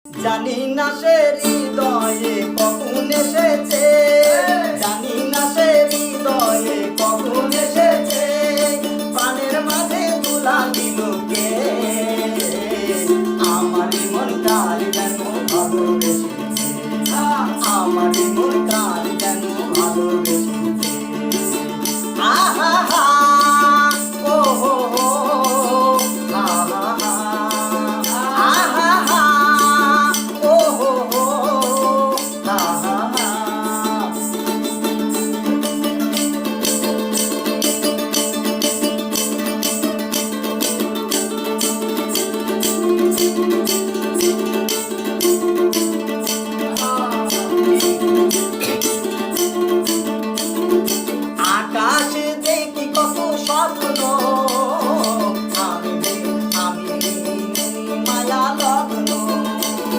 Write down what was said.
জানি না সে হৃদয়ে কখন এসেছে, জানি না সে হৃদয়ে কখন এসেছে, প্রাণের মাঝে তুলা দিল কে, আমারই মন কার যেন ভালোবেসেছে, আমারই মন কার যেন ভালোবেসেছে।